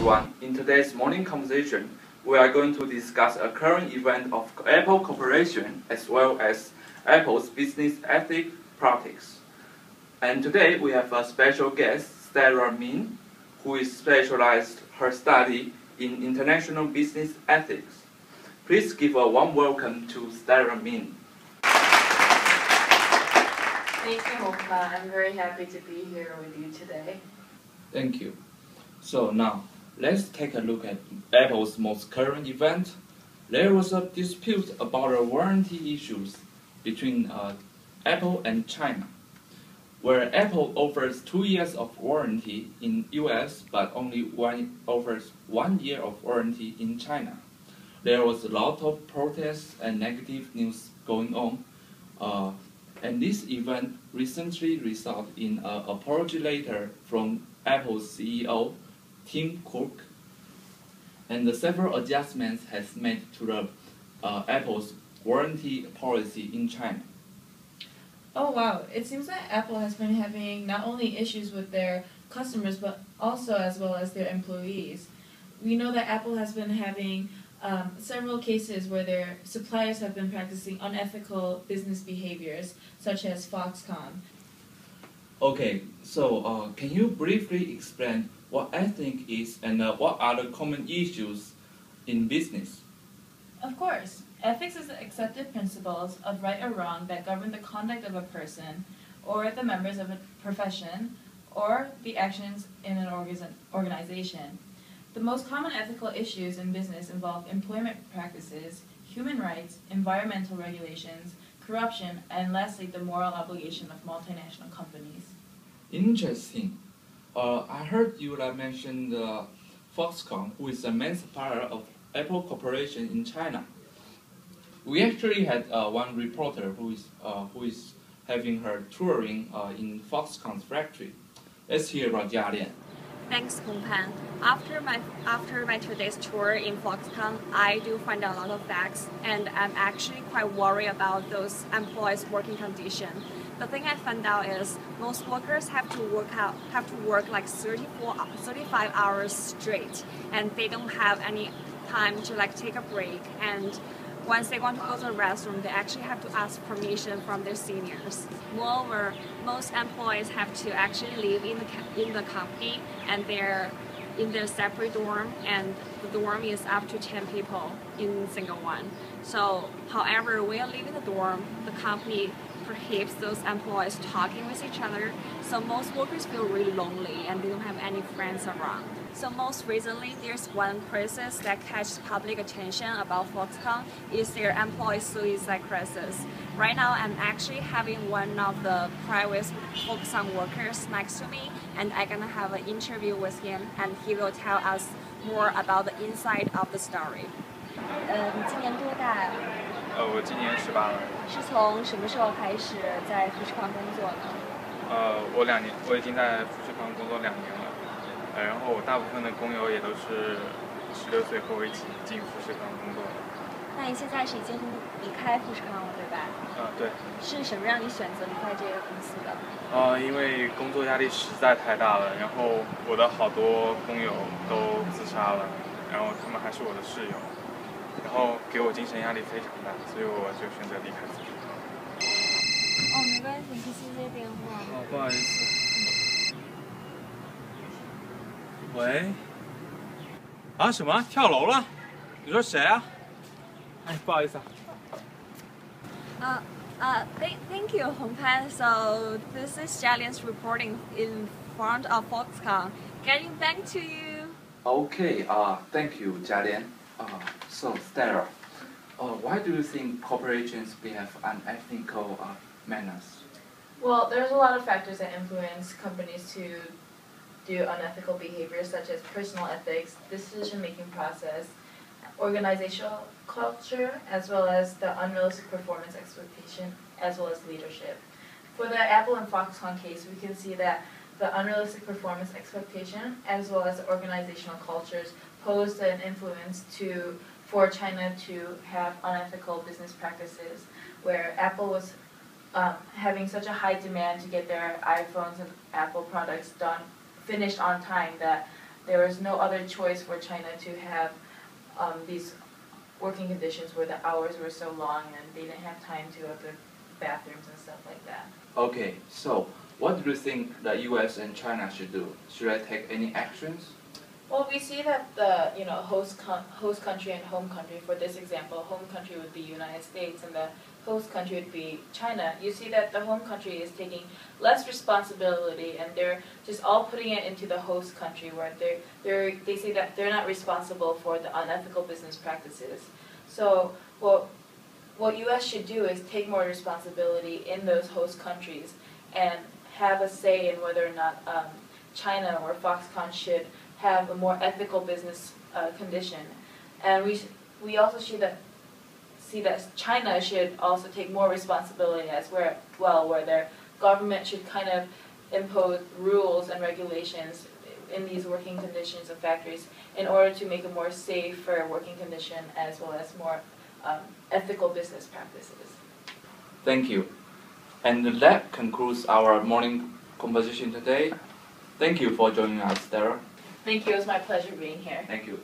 everyone. In today's morning conversation, we are going to discuss a current event of Apple Corporation as well as Apple's business ethics practice. And today we have a special guest, Sarah Min, who is specialized her study in international business ethics. Please give a warm welcome to Sarah Min. Thank you, Hongpa. I'm very happy to be here with you today. Thank you. So now, let's take a look at Apple's most current event. There was a dispute about the warranty issues between Apple and China, where Apple offers 2 years of warranty in US, but only offers 1 year of warranty in China. There was a lot of protests and negative news going on. And this event recently resulted in an apology letter from Apple's CEO, Tim Cook, and several adjustments has made to the Apple's warranty policy in China. Oh wow, it seems that Apple has been having not only issues with their customers, but also as well as their employees. We know that Apple has been having several cases where their suppliers have been practicing unethical business behaviors, such as Foxconn. Okay, so can you briefly explain what ethics is and what are the common issues in business? Of course. Ethics is the accepted principles of right or wrong that govern the conduct of a person, or the members of a profession, or the actions in an organization. The most common ethical issues in business involve employment practices, human rights, environmental regulations, corruption, and lastly, the moral obligation of multinational companies. Interesting. I heard you mention Foxconn, who is the main supplier of Apple Corporation in China. We actually had one reporter who is having her touring in Foxconn's factory. Let's hear about Jia Lian. Thanks, Hongpan. After my today's tour in Foxconn, I do find a lot of facts, and I'm actually quite worried about those employees' working condition. The thing I found out is most workers have to work like 35 hours straight, and they don't have any time to take a break. And once they want to go to the restroom, they actually have to ask permission from their seniors. Moreover, most employees have to actually live in the company, and they're in their separate dorm, and the dorm is up to 10 people in single one. So, however, when leaving the dorm, the company prohibits those employees talking with each other, so most workers feel really lonely and they don't have any friends around. So most recently, there's one crisis that catches public attention about Foxconn is their employee suicide crisis. Right now, I'm actually having one of the private Foxconn workers next to me, and I'm gonna have an interview with him, and he will tell us more about the inside of the story. 你今年多大呀？我今年18了。是从什么时候开始在富士康工作呢？我已经在富士康工作2年了。然后我大部分的工友也都是16岁和我一起进富士康工作的。那你现在是已经离开富士康了，对吧？对。是什么让你选择离开这个公司的？因为工作压力实在太大了，然后我的好多工友都自杀了，然后他们还是我的室友，然后给我精神压力非常大，所以我就选择离开富士康。没关系，你可以先接电话。不好意思。喂？什么？跳楼了？你说谁啊？不好意思啊。Thank you, Hongpan. So this is Jia Lian's reporting in front of Foxconn. Getting back to you. Okay, thank you, Jia Lian. So Sarah, why do you think corporations behave unethical manners? Well, there's a lot of factors that influence companies to do unethical behaviors, such as personal ethics, decision-making process, organizational culture, as well as the unrealistic performance expectation, as well as leadership. For the Apple and Foxconn case, we can see that the unrealistic performance expectation, as well as organizational cultures, posed an influence for China to have unethical business practices, where Apple was having such a high demand to get their iPhones and Apple products finished on time, that there was no other choice for China to have these working conditions where the hours were so long and they didn't have time to go to bathrooms and stuff like that. Okay, so what do you think the U.S. and China should do? Should I take any actions? Well, we see that the host country and home country. For this example, home country would be United States, and the host country would be China. You see that the home country is taking less responsibility, and they're just all putting it into the host country, where they say that they're not responsible for the unethical business practices. So what U.S. should do is take more responsibility in those host countries and have a say in whether or not China or Foxconn should have a more ethical business condition. And we also see that China should also take more responsibility as well, where their government should kind of impose rules and regulations in these working conditions of factories in order to make a more safer working condition as well as more ethical business practices. Thank you. And that concludes our morning conversation today. Thank you for joining us, Sarah. Thank you. It was my pleasure being here. Thank you.